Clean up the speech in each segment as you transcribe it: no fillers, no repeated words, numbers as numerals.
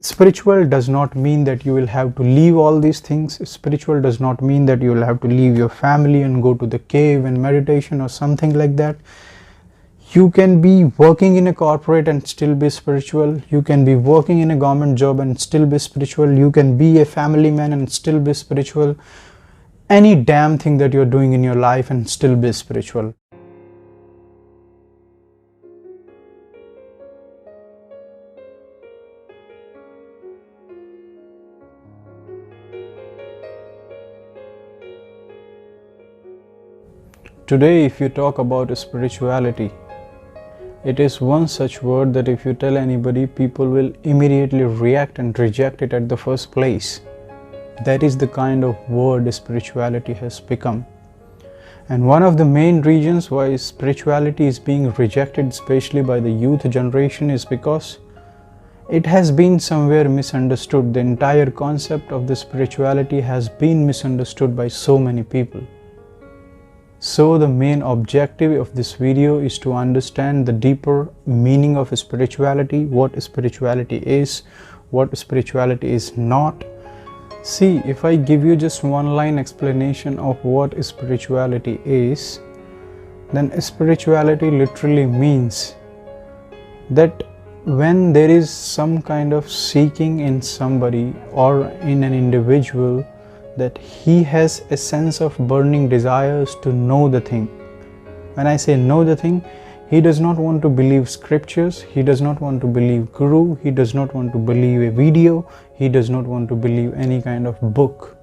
Spiritual does not mean that you will have to leave all these things. Spiritual does not mean that you will have to leave your family and go to the cave and meditation or something like that. You can be working in a corporate and still be spiritual. You can be working in a government job and still be spiritual. You can be a family man and still be spiritual. Any damn thing that you're doing in your life and still be spiritual. Today, if you talk about spirituality, it is one such word that if you tell anybody, people will immediately react and reject it at the first place. That is the kind of word spirituality has become. And one of the main reasons why spirituality is being rejected, especially by the youth generation, is because it has been somewhere misunderstood. The entire concept of the spirituality has been misunderstood by so many people. So the main objective of this video is to understand the deeper meaning of spirituality, what spirituality is, what spirituality is not. See, if I give you just one line explanation of what spirituality is, then spirituality literally means that when there is some kind of seeking in somebody or in an individual, that he has a sense of burning desires to know the thing. When I say know the thing, he does not want to believe scriptures, he does not want to believe guru, he does not want to believe a video, he does not want to believe any kind of book.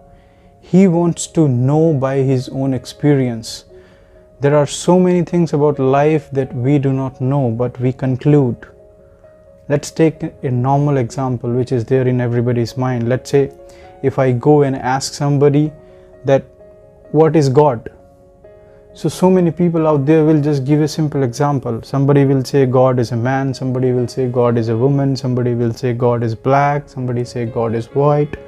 He wants to know by his own experience. There are so many things about life that we do not know, but we conclude. Let's take a normal example which is there in everybody's mind. Let's say if I go and ask somebody that what is God? So many people out there will just give a simple example. Somebody will say God is a man, somebody will say God is a woman, somebody will say God is black, somebody say God is white,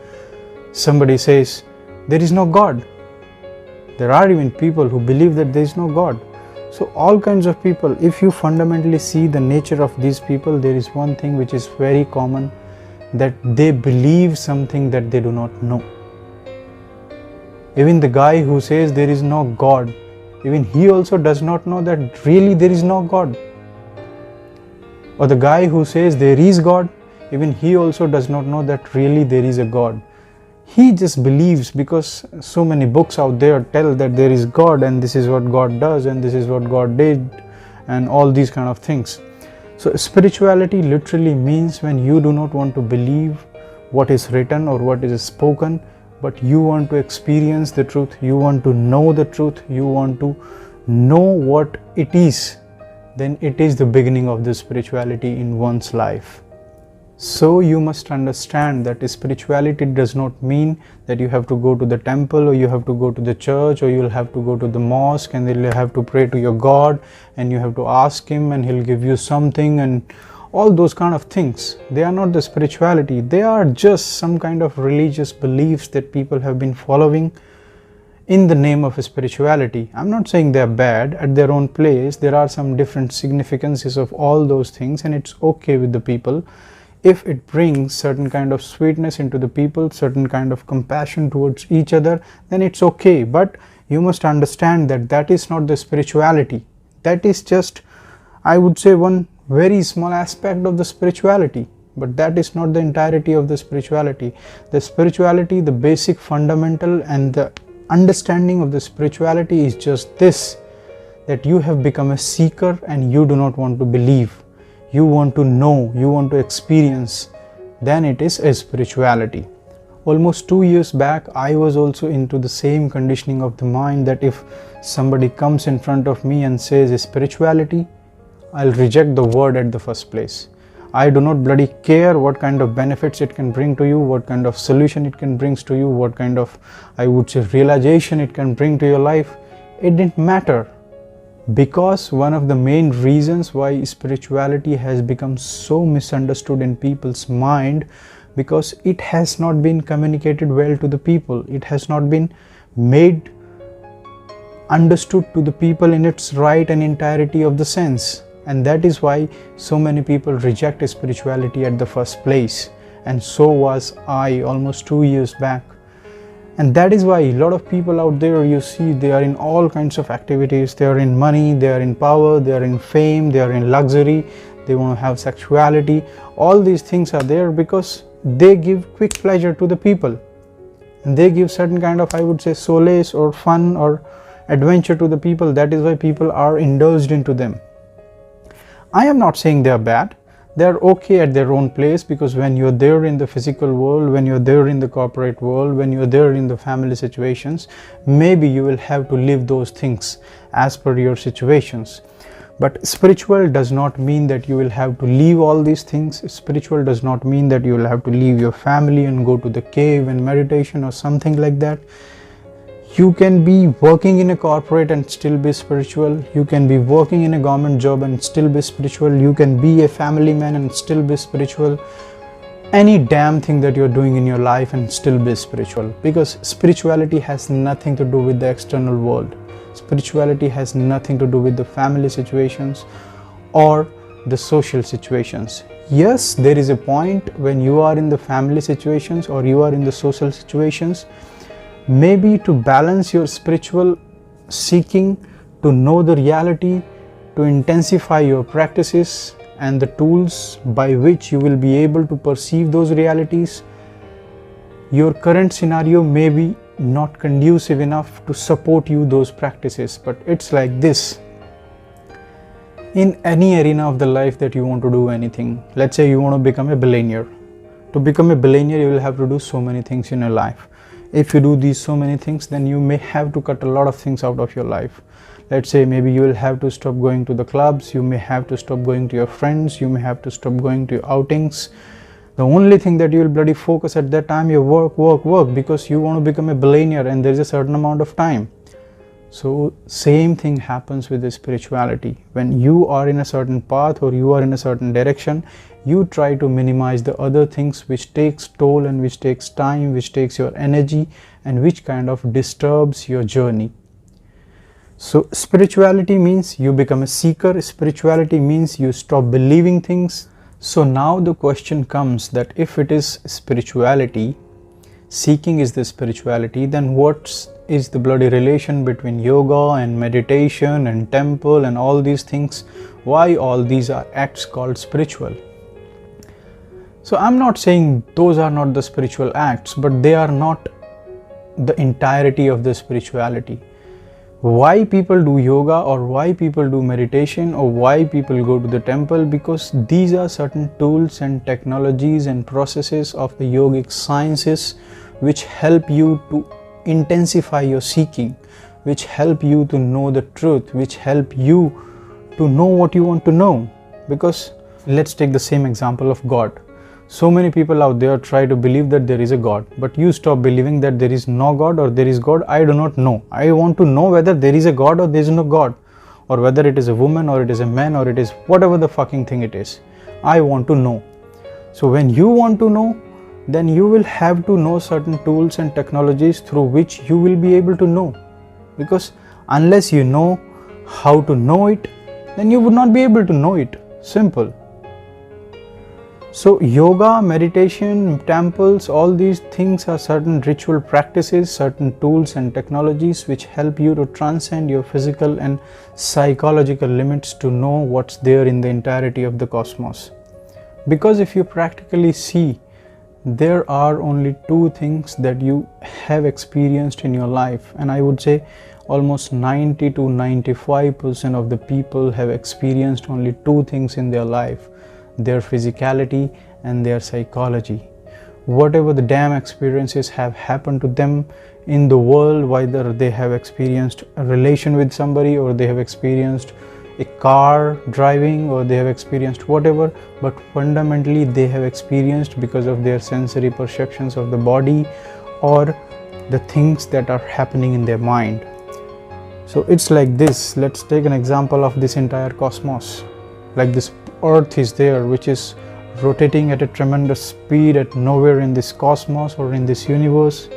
somebody says there is no God. There are even people who believe that there is no God. So all kinds of people, if you fundamentally see the nature of these people, there is one thing which is very common, that they believe something that they do not know. Even the guy who says there is no God, even he also does not know that really there is no God. Or the guy who says there is God, even he also does not know that really there is a God. He just believes because so many books out there tell that there is God and this is what God does and this is what God did and all these kind of things. So spirituality literally means when you do not want to believe what is written or what is spoken, but you want to experience the truth, you want to know the truth, you want to know what it is, then it is the beginning of the spirituality in one's life. So you must understand that spirituality does not mean that you have to go to the temple or you have to go to the church or you'll have to go to the mosque and then you have to pray to your God and you have to ask him and he'll give you something and all those kind of things. They are not the spirituality. They are just some kind of religious beliefs that people have been following in the name of spirituality. I'm not saying they're bad. At their own place, there are some different significances of all those things and it's okay with the people. If it brings certain kind of sweetness into the people, certain kind of compassion towards each other, then it's okay. But you must understand that that is not the spirituality. That is just, I would say, one very small aspect of the spirituality. But that is not the entirety of the spirituality. The spirituality, the basic fundamental and the understanding of the spirituality is just this, that you have become a seeker and you do not want to believe. You want to know, you want to experience, then it is a spirituality. Almost 2 years back, I was also into the same conditioning of the mind that if somebody comes in front of me and says spirituality, I'll reject the word at the first place. I do not bloody care what kind of benefits it can bring to you, what kind of solution it can bring to you, what kind of, I would say, realization it can bring to your life. It didn't matter. Because one of the main reasons why spirituality has become so misunderstood in people's mind, because it has not been communicated well to the people. It has not been made understood to the people in its right and entirety of the sense. And that is why so many people reject spirituality at the first place. and so was I almost 2 years back. And that is why a lot of people out there, you see, they are in all kinds of activities. They are in money, they are in power, they are in fame, they are in luxury, they want to have sexuality. All these things are there because they give quick pleasure to the people, and they give certain kind of, I would say, solace or fun or adventure to the people. That is why people are indulged into them. I am not saying they are bad. They are okay at their own place, because when you're there in the physical world, when you're there in the corporate world, when you're there in the family situations, maybe you will have to live those things as per your situations. But spiritual does not mean that you will have to leave all these things. Spiritual does not mean that you will have to leave your family and go to the cave and meditation or something like that. You can be working in a corporate and still be spiritual. You can be working in a government job and still be spiritual. You can be a family man and still be spiritual. Any damn thing that you're doing in your life and still be spiritual, because spirituality has nothing to do with the external world. Spirituality has nothing to do with the family situations or the social situations. Yes, there is a point when you are in the family situations or you are in the social situations, maybe to balance your spiritual seeking, to know the reality, to intensify your practices and the tools by which you will be able to perceive those realities. Your current scenario may be not conducive enough to support you those practices, but it's like this. In any arena of the life that you want to do anything, let's say you want to become a billionaire. To become a billionaire, you will have to do so many things in your life. If you do these so many things, then you may have to cut a lot of things out of your life. Let's say maybe you will have to stop going to the clubs, you may have to stop going to your friends, you may have to stop going to your outings. The only thing that you will bloody focus at that time, your work, because you want to become a billionaire and there is a certain amount of time. So same thing happens with the spirituality. When you are in a certain path or you are in a certain direction, you try to minimize the other things which takes toll and which takes time, which takes your energy and which kind of disturbs your journey. So spirituality means you become a seeker. Spirituality means you stop believing things. So now the question comes that if it is spirituality, seeking is the spirituality, then what is the bloody relation between yoga and meditation and temple and all these things? Why all these are acts called spiritual? So I'm not saying those are not the spiritual acts, but they are not the entirety of the spirituality. Why people do yoga or why people do meditation or why people go to the temple? Because these are certain tools and technologies and processes of the yogic sciences which help you to intensify your seeking, which help you to know the truth, which help you to know what you want to know. Because let's take the same example of God. So many people out there try to believe that there is a God, but you stop believing that there is no God or there is God. I do not know. I want to know whether there is a God or there is no God, or whether it is a woman or it is a man or it is whatever the fucking thing it is. I want to know. So when you want to know, then you will have to know certain tools and technologies through which you will be able to know. Because unless you know how to know it, then you would not be able to know it. Simple. So yoga, meditation, temples, all these things are certain ritual practices, certain tools and technologies which help you to transcend your physical and psychological limits to know what's there in the entirety of the cosmos. Because if you practically see, there are only two things that you have experienced in your life, and I would say almost 90 to 95% of the people have experienced only two things in their life: their physicality and their psychology. Whatever the damn experiences have happened to them in the world, whether they have experienced a relation with somebody or they have experienced a car driving or they have experienced whatever, but fundamentally they have experienced because of their sensory perceptions of the body or the things that are happening in their mind. So it's like this. Let's take an example of this entire cosmos. Like this earth is there, which is rotating at a tremendous speed at nowhere in this cosmos or in this universe,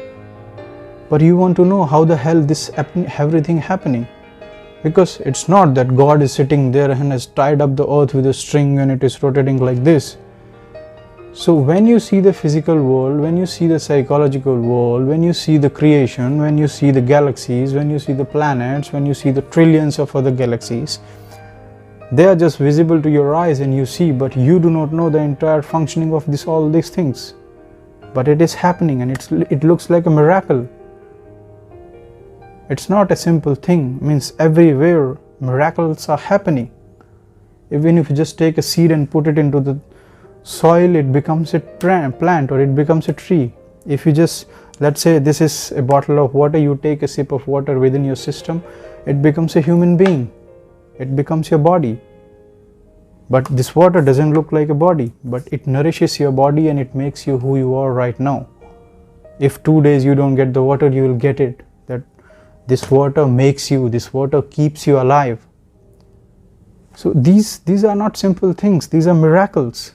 but you want to know how the hell this everything happening, because it's not that God is sitting there and has tied up the earth with a string and it is rotating like this. So when you see the physical world, when you see the psychological world, when you see the creation, when you see the galaxies, when you see the planets, when you see the trillions of other galaxies, they are just visible to your eyes and you see, but you do not know the entire functioning of all these things. But it is happening, and it looks like a miracle. It's not a simple thing. It means everywhere miracles are happening. Even if you just take a seed and put it into the soil, it becomes a plant or it becomes a tree. If you just, let's say this is a bottle of water, you take a sip of water within your system, it becomes a human being. It becomes your body. But this water doesn't look like a body, but it nourishes your body and it makes you who you are right now. If 2 days you don't get the water, you will get it. That this water makes you, this water keeps you alive. So these are not simple things, these are miracles.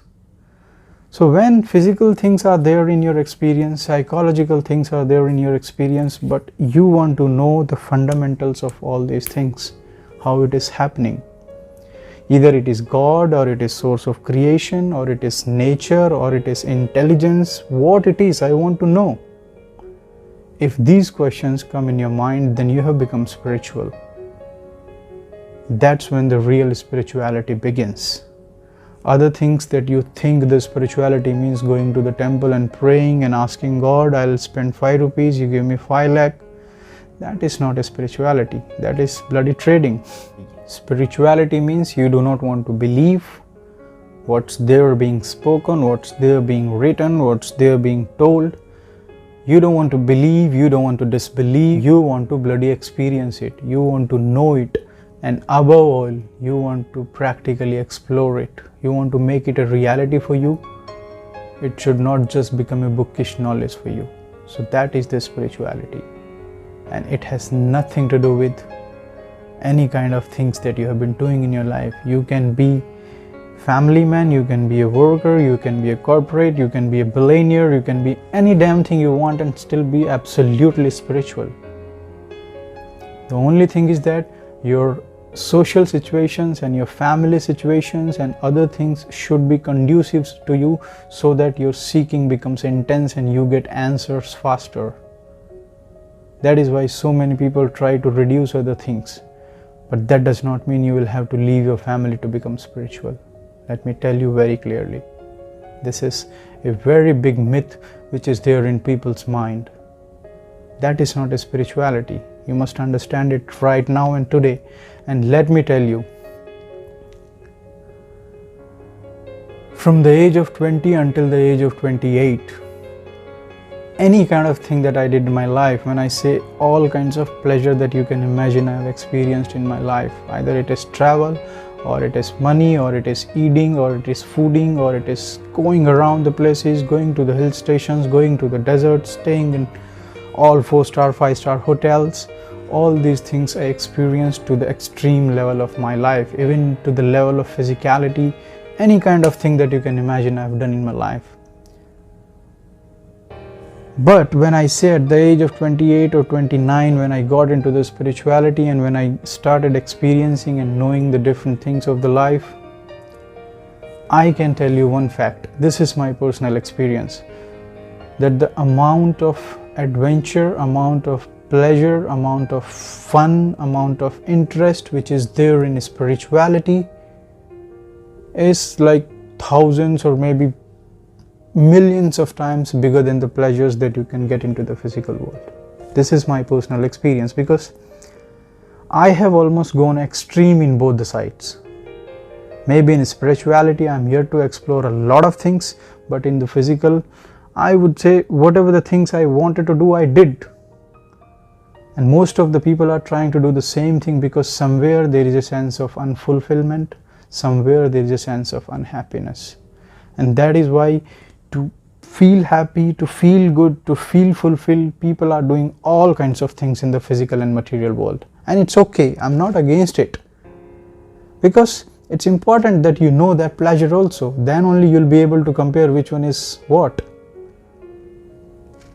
So when physical things are there in your experience, psychological things are there in your experience, but you want to know the fundamentals of all these things, how it is happening. Either it is God, or it is source of creation, or it is nature, or it is intelligence. What it is, I want to know. If these questions come in your mind, then you have become spiritual. That's when the real spirituality begins. Other things that you think the spirituality means going to the temple and praying and asking God, I'll spend 5 rupees, you give me 5 lakh. That is not a spirituality. That is bloody trading. Spirituality means you do not want to believe what's there being spoken, what's there being written, what's there being told. You don't want to believe, you don't want to disbelieve, you want to bloody experience it. You want to know it, and above all, you want to practically explore it. You want to make it a reality for you. It should not just become a bookish knowledge for you. So that is the spirituality, and it has nothing to do with any kind of things that you have been doing in your life. You can be family man, you can be a worker, you can be a corporate, you can be a billionaire, you can be any damn thing you want and still be absolutely spiritual. The only thing is that your social situations and your family situations and other things should be conducive to you, so that your seeking becomes intense and you get answers faster. That is why so many people try to reduce other things. But that does not mean you will have to leave your family to become spiritual. Let me tell you very clearly. This is a very big myth which is there in people's mind. That is not a spirituality. You must understand it right now and today. And let me tell you, from the age of 20 until the age of 28, any kind of thing that I did in my life, when I say all kinds of pleasure that you can imagine I have experienced in my life, either it is travel, or it is money, or it is eating, or it is fooding, or it is going around the places, going to the hill stations, going to the desert, staying in all 4-star, 5-star hotels. All these things I experienced to the extreme level of my life, even to the level of physicality. Any kind of thing that you can imagine I have done in my life. But when I say at the age of 28 or 29, when I got into the spirituality and when I started experiencing and knowing the different things of the life, I can tell you one fact. This is my personal experience, that the amount of adventure, amount of pleasure, amount of fun, amount of interest which is there in spirituality is like thousands or maybe millions of times bigger than the pleasures that you can get into the physical world. This is my personal experience, because I have almost gone extreme in both the sides. Maybe in spirituality I'm here to explore a lot of things, but in the physical, I would say whatever the things I wanted to do, I did. And most of the people are trying to do the same thing, because somewhere there is a sense of unfulfillment, somewhere there is a sense of unhappiness. And that is why, to feel happy, to feel good, to feel fulfilled, people are doing all kinds of things in the physical and material world. And it's okay, I'm not against it. Because it's important that you know that pleasure also. Then only you'll be able to compare which one is what.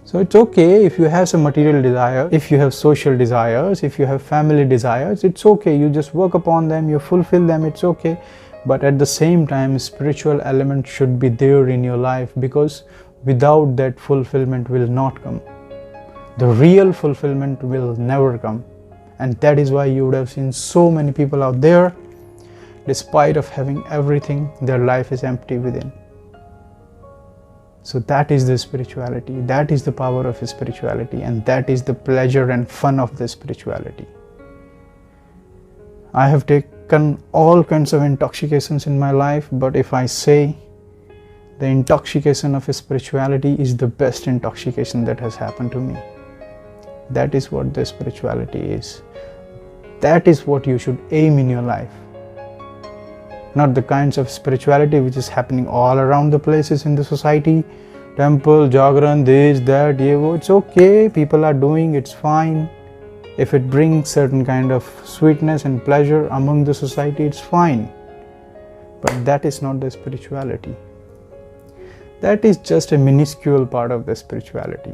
So it's okay if you have some material desire, if you have social desires, if you have family desires, it's okay. You just work upon them, you fulfill them, it's okay. But at the same time, spiritual element should be there in your life, because without that, fulfillment will not come. The real fulfillment will never come. And that is why you would have seen so many people out there, despite of having everything, their life is empty within. So that is the spirituality, that is the power of spirituality, and that is the pleasure and fun of the spirituality. I have taken all kinds of intoxications in my life, but if I say the intoxication of spirituality is the best intoxication that has happened to me. That is what the spirituality is. That is what you should aim in your life. Not the kinds of spirituality which is happening all around the places in the society. Temple, Jagran, this, that, it's okay, people are doing, it's fine. If it brings certain kind of sweetness and pleasure among the society, it's fine. But that is not the spirituality. That is just a minuscule part of the spirituality.